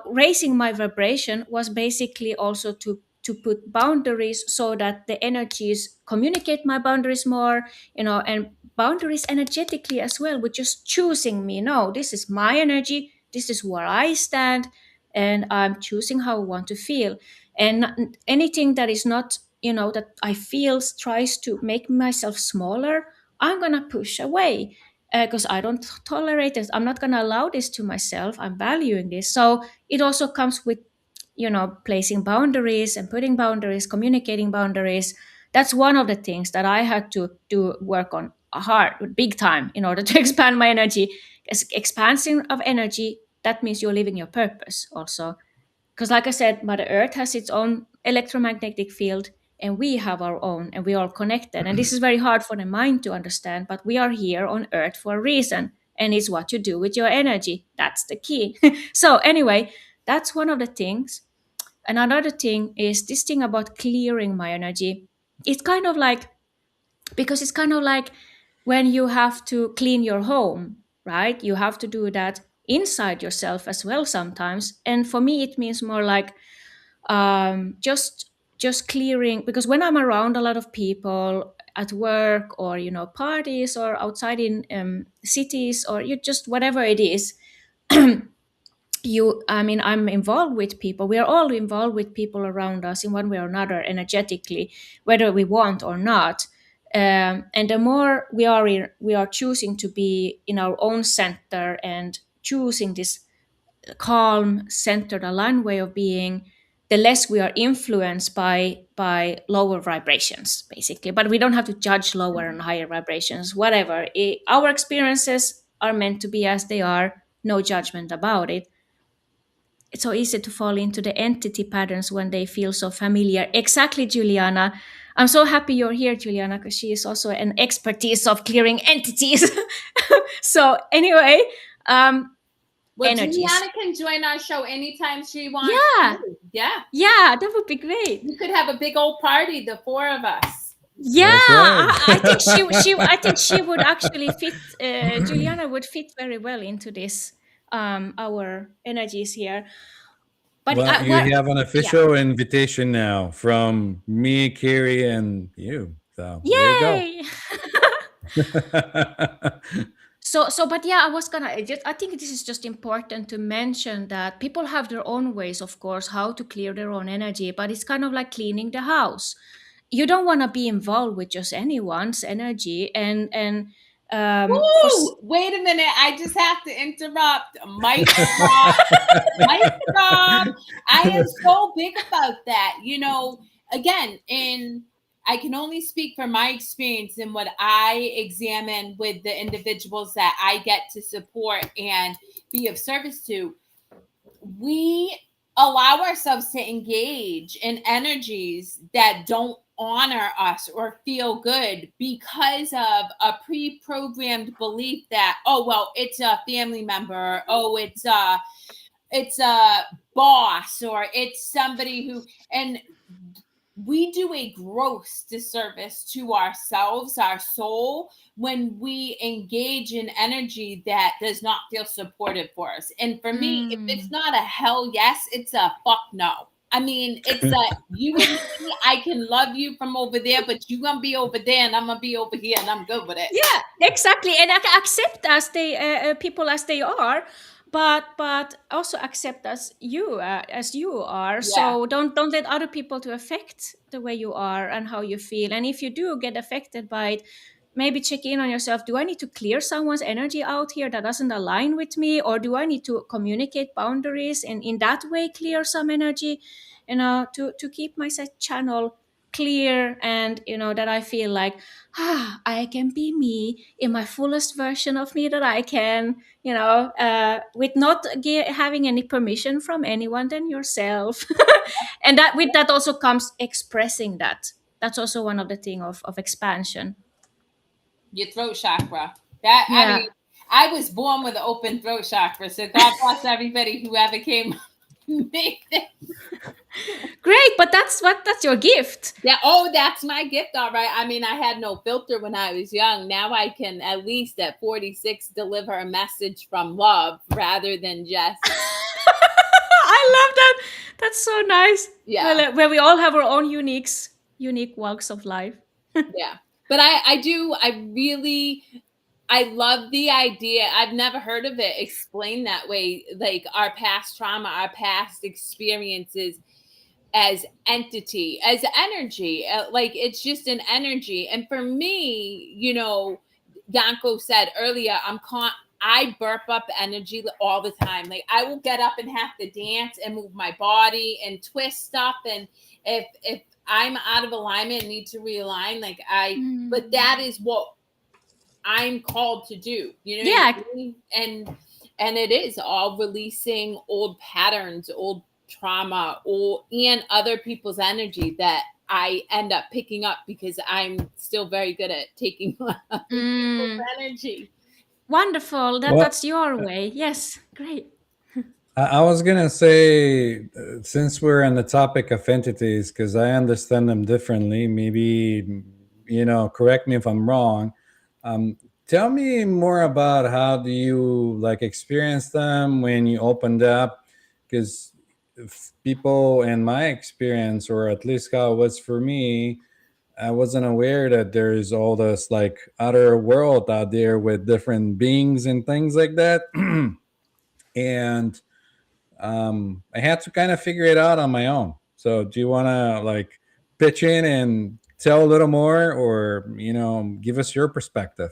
raising my vibration was basically also to put boundaries, so that the energies communicate my boundaries more, and boundaries energetically as well, with just choosing me. No, this is my energy, this is where I stand, and I'm choosing how I want to feel. And anything that is not, that I feel tries to make myself smaller, I'm gonna push away, because I don't tolerate this. I'm not going to allow this to myself. I'm valuing this. So it also comes with, placing boundaries and putting boundaries, communicating boundaries. That's one of the things that I had to do work on hard, big time, in order to expand my energy. Expansion of energy, that means you're living your purpose also. Because, like I said, Mother Earth has its own electromagnetic field, and we have our own, and we are connected. And this is very hard for the mind to understand, but we are here on Earth for a reason, and it's what you do with your energy. That's the key. So, anyway, that's one of the things. Another thing is this thing about clearing my energy. It's kind of like, because it's kind of like when you have to clean your home, right? You have to do that inside yourself as well sometimes. And for me, it means more like, just clearing, because when I'm around a lot of people at work, or parties, or outside in cities, or you just whatever it is, I'm involved with people. We are all involved with people around us in one way or another, energetically, whether we want or not. And the more we are choosing to be in our own center, and choosing this calm, centered, aligned way of being, the less we are influenced by lower vibrations, basically. But we don't have to judge lower and higher vibrations, whatever. Our experiences are meant to be as they are, no judgment about it. It's so easy to fall into the entity patterns when they feel so familiar. Exactly, Juliana. I'm so happy you're here, Juliana, because she is also an expertise of clearing entities. So anyway, Well, energies. Juliana can join our show anytime she wants. Yeah. Yeah. Yeah, that would be great. We could have a big old party, the four of us. Yeah, That's right. I think I think she would actually fit. Juliana would fit very well into this. Our energies here, but Well, what? you have an Yeah, official invitation now from me, Kerri, and you. So there you go. yay! So, but yeah, I think this is just important to mention that people have their own ways, of course, how to clear their own energy, but it's kind of like cleaning the house. You don't want to be involved with just anyone's energy, and Woo! Wait a minute. I just have to interrupt. Mic drop. Mic drop. I am so big about that. Again, I can only speak from my experience and what I examine with the individuals that I get to support and be of service to. We allow ourselves to engage in energies that don't honor us or feel good because of a pre-programmed belief that, oh well, it's a family member, oh it's a boss, or it's somebody who, and we do a gross disservice to ourselves, our soul, when we engage in energy that does not feel supportive for us. And for me, if it's not a hell yes, it's a fuck no. I mean, it's a you and me, I can love you from over there, but you're gonna be over there and I'm gonna be over here, and I'm good with it. Yeah, exactly, and accept as they people as they are, but also accept as you are. Yeah. So don't let other people to affect the way you are and how you feel. And if you do get affected by it, maybe check in on yourself. Do I need to clear someone's energy out here that doesn't align with me, or do I need to communicate boundaries and in that way clear some energy, to keep my set channel clear, and that I feel like, I can be me in my fullest version of me that I can, with not having any permission from anyone than yourself. And that with that also comes expressing that. That's also one of the thing of expansion. Your throat chakra. That I Yeah. mean, I was born with an open throat chakra, so God bless everybody who ever came make this. Great, but that's your gift. Yeah, oh, that's my gift, all right. I mean, I had no filter when I was young. Now I can at least at 46 deliver a message from love rather than just I love that. That's so nice. yeah. Well, where we all have our own unique walks of life. Yeah. But I really I love the idea. I've never heard of it explained that way. Like our past trauma, our past experiences as entity, as energy. Like it's just an energy. And for me, you know, Yanko said earlier, I burp up energy all the time. Like I will get up and have to dance and move my body and twist stuff. And if I'm out of alignment and need to realign, like but that is what I'm called to do. You know Yeah. what I mean? And it is all releasing old patterns, old trauma, and other people's energy that I end up picking up because I'm still very good at taking other people's energy. Wonderful. Well, That's your way. Yes. Great. I was gonna say, since we're on the topic of entities, because I understand them differently. Maybe correct me if I'm wrong. Tell me more about how do you like experience them when you opened up, because people in my experience, or at least how it was for me, I wasn't aware that there's all this like other world out there with different beings and things like that. And I had to kind of figure it out on my own. So, do you want to like pitch in and tell a little more, or give us your perspective?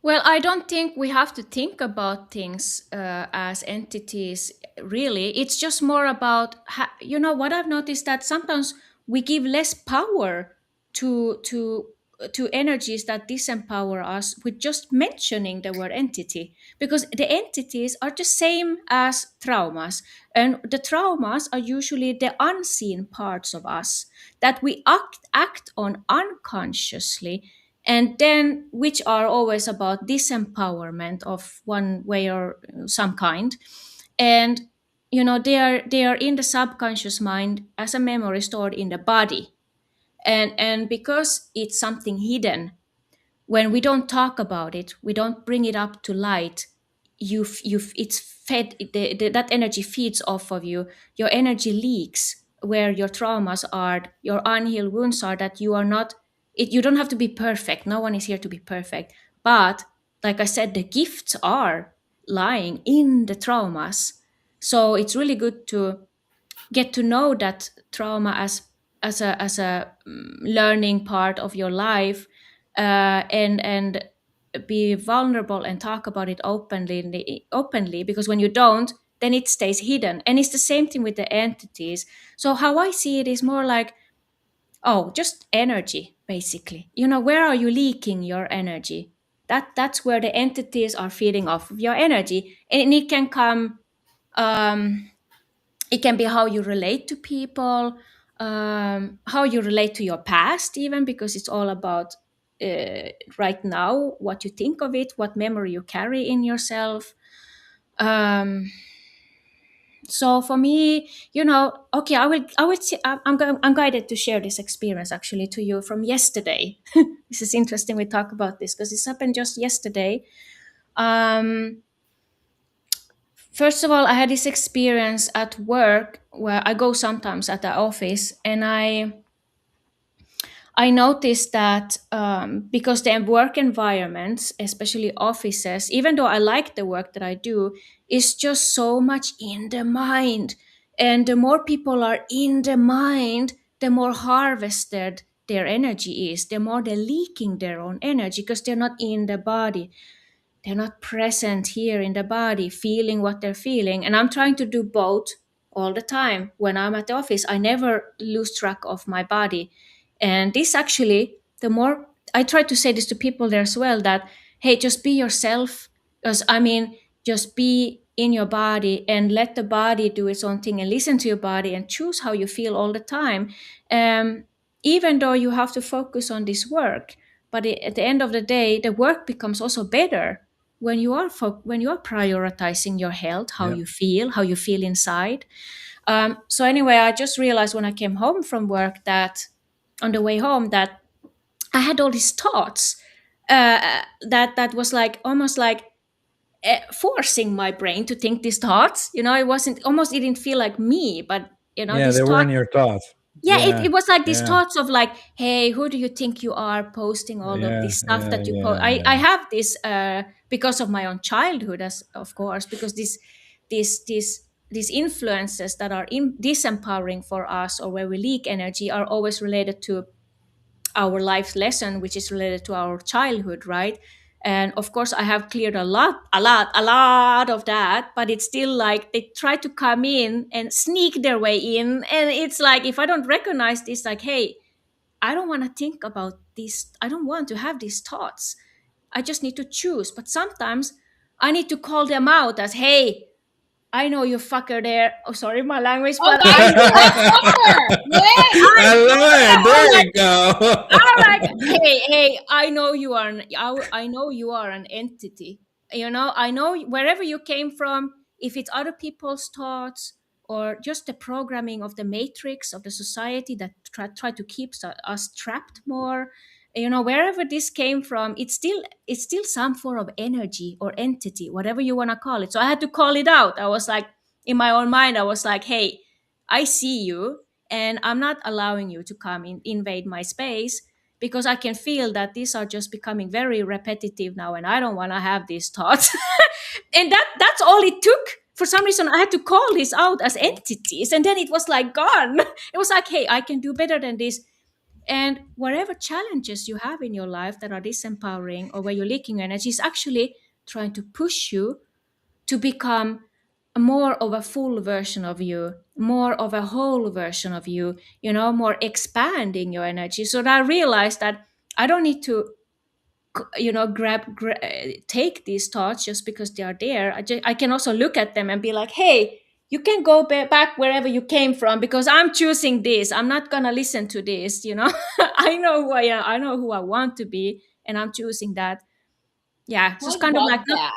Well, I don't think we have to think about things as entities, really. It's just more about, what I've noticed that sometimes we give less power to to to energies that disempower us with just mentioning the word entity, because the entities are the same as traumas, and the traumas are usually the unseen parts of us that we act on unconsciously, and then which are always about disempowerment of one way or some kind. And they are in the subconscious mind as a memory stored in the body, and because it's something hidden, when we don't talk about it, we don't bring it up to light, it's fed, that energy feeds off of you. Your energy leaks where your traumas are, your unhealed wounds are, that you are not it. You don't have to be perfect. No one is here to be perfect. But like I said, the gifts are lying in the traumas. So it's really good to get to know that trauma as a learning part of your life, and be vulnerable and talk about it openly, because when you don't, then it stays hidden. And it's the same thing with the entities. So how I see it is more like, oh, just energy, basically. Where are you leaking your energy? That's where the entities are feeding off of your energy. And it can come, um, it can be how you relate to people, how you relate to your past, even, because it's all about right now, what you think of it, what memory you carry in yourself. um, so for me, okay, I'm guided to share this experience actually to you from yesterday. This is interesting we talk about this because this happened just yesterday. um, First of all, I had this experience at work where I go sometimes at the office, and I noticed that, because the work environments, especially offices, even though I like the work that I do, is just so much in the mind. And the more people are in the mind, the more harvested their energy is, the more they're leaking their own energy because they're not in the body. They're not present here in the body, feeling what they're feeling. And I'm trying to do both all the time. When I'm at the office, I never lose track of my body. And this actually, the more I try to say this to people there as well, that, hey, just be yourself. Because, just be in your body and let the body do its own thing and listen to your body and choose how you feel all the time. Even though you have to focus on this work. But at the end of the day, the work becomes also better when you are when you are prioritizing your health, Yeah. how you feel inside. So anyway, I just realized when I came home from work that on the way home that I had all these thoughts that was like almost like forcing my brain to think these thoughts. It wasn't almost, it didn't feel like me, but Yeah, these they thoughts. weren't your thoughts. Yeah, Yeah. it was like these Yeah. thoughts of like, hey, who do you think you are posting all of Yeah. this stuff Yeah. that you post? Yeah. I Yeah. have this because of my own childhood, as of course, because these influences that are disempowering for us, or where we leak energy, are always related to our life lesson, which is related to our childhood, right? And of course, I have cleared a lot of that, but it's still like they try to come in and sneak their way in. And it's like, if I don't recognize this, like, hey, I don't want to think about this. I don't want to have these thoughts. I just need to choose. But sometimes I need to call them out as, hey, I know you fucker there. Oh, sorry, my language, Oh, but I do love soccer. Yay! I I love it. know, There like, you go. all right, hey, I know you are I know you are an entity. I know wherever you came from, if it's other people's thoughts or just the programming of the matrix of the society that try to keep us trapped more. Wherever this came from, it's still some form of energy or entity, whatever you want to call it. So I had to call it out. I was like, in my own mind, I was like, hey, I see you, and I'm not allowing you to come in, invade my space, because I can feel that these are just becoming very repetitive now, and I don't want to have these thoughts. And that's all it took. For some reason, I had to call this out as entities, and then it was like gone. It was like, hey, I can do better than this. And whatever challenges you have in your life that are disempowering, or where you're leaking energy, is actually trying to push you to become more of a full version of you, more of a whole version of you, more expanding your energy. So that I realized that I don't need to, take these thoughts just because they are there. I can also look at them and be like, hey, you can go back wherever you came from, because I'm choosing this. I'm not going to listen to this. I know who I am. I know who I want to be, and I'm choosing that. Yeah. So it's I kind of like love that.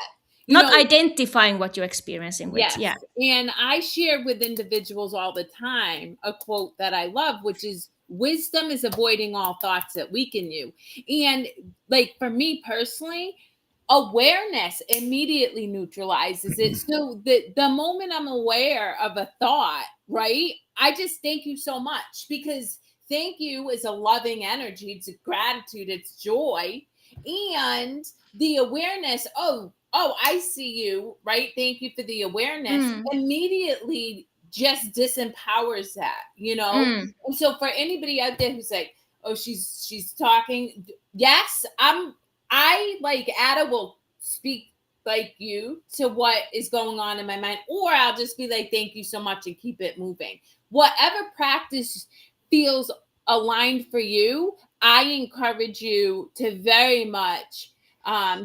not identifying what you're experiencing with. Yes. Yeah. And I share with individuals all the time a quote that I love, which is, wisdom is avoiding all thoughts that weaken you. And like for me personally, awareness immediately neutralizes it. So the moment I'm aware of a thought, right, I just thank you so much, because thank you is a loving energy. It's gratitude, it's joy. And the awareness, oh, I see you, right? Thank you for the awareness. Mm. Immediately just disempowers that, Mm. And so for anybody out there who's like, oh, she's talking, yes, I, like Ada, will speak like you to what is going on in my mind, or I'll just be like, thank you so much, and keep it moving. Whatever practice feels aligned for you, I encourage you to very much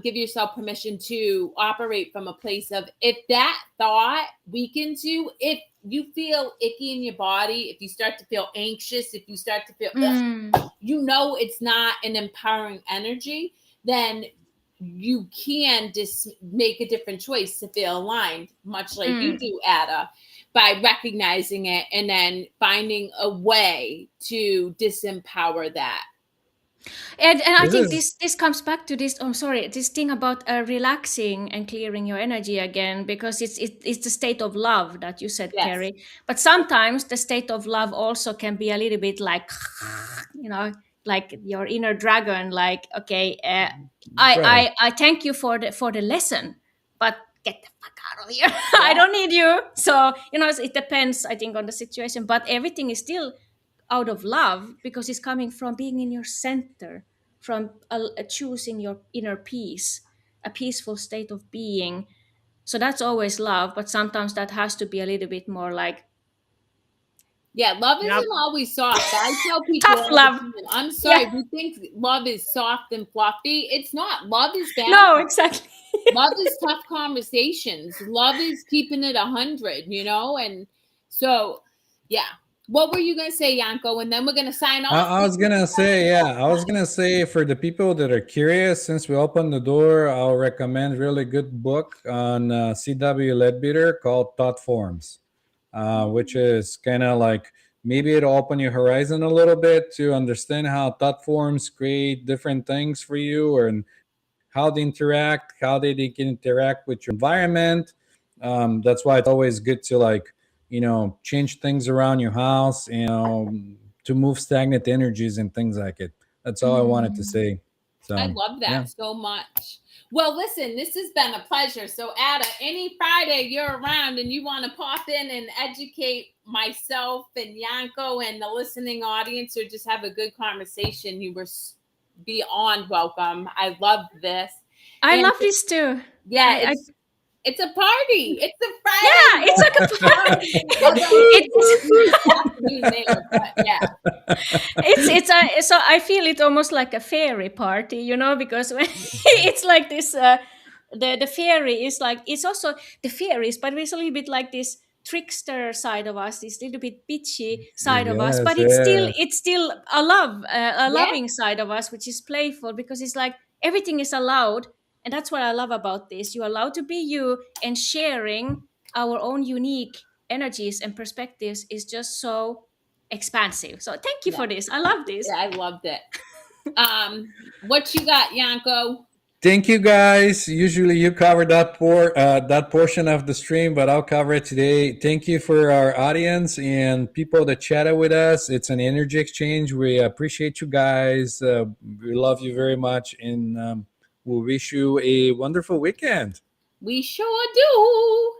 give yourself permission to operate from a place of, if that thought weakens you, if you feel icky in your body, if you start to feel anxious, if you start to feel, it's not an empowering energy, then you can just make a different choice to feel aligned, much like you do, Ada, by recognizing it and then finding a way to disempower that. And I think this comes back to this. Oh, sorry, this thing about relaxing and clearing your energy again, because it's the state of love that you said, Yes. Kerri. But sometimes the state of love also can be a little bit like, like your inner dragon. Like, okay, I thank you for the lesson, but get the fuck out of here. Yeah. I don't need you. So it depends, I think, on the situation. But everything is still out of love, because it's coming from being in your center, from choosing your inner peace, a peaceful state of being. So that's always love, but sometimes that has to be a little bit more like, love isn't always soft. I tell people tough love. I'm sorry, we think love is soft and fluffy. It's not. Love is balance. No, exactly. Love is tough conversations. Love is keeping it 100, and so, yeah. What were you going to say, Yanko? And then we're going to sign off. I was gonna say, yeah, I was gonna say for the people that are curious, since we opened the door, I'll recommend really good book on C.W. Leadbeater called Thought Forms, which is kind of like maybe it'll open your horizon a little bit to understand how thought forms create different things for you, and how they interact, how they can interact with your environment. That's why it's always good to like, change things around your house, to move stagnant energies and things like it. That's all I wanted to say. I So love yeah. that so much. Well, listen, this has been a pleasure. So, Ada, any Friday you're around and you want to pop in and educate myself and Yanko and the listening audience, or just have a good conversation, you were beyond welcome. I love this. I love this too. Yeah, it's a party. It's a Friday. Yeah, it's like a party. It's so I feel it almost like a fairy party, because when it's like this, the fairy is like, it's also the fairies, but it's a little bit like this trickster side of us, this little bit bitchy side of us, but it's still a loving side of us, which is playful, because it's like everything is allowed. And that's what I love about this. You're allowed to be you, and sharing our own unique energies and perspectives is just so expansive. So thank you for this. I love this. Yeah, I loved it. What you got, Yanko? Thank you, guys. Usually you cover that portion of the stream, but I'll cover it today. Thank you for our audience and people that chatted with us. It's an energy exchange. We appreciate you guys. We love you very much, and we wish you a wonderful weekend. We sure do.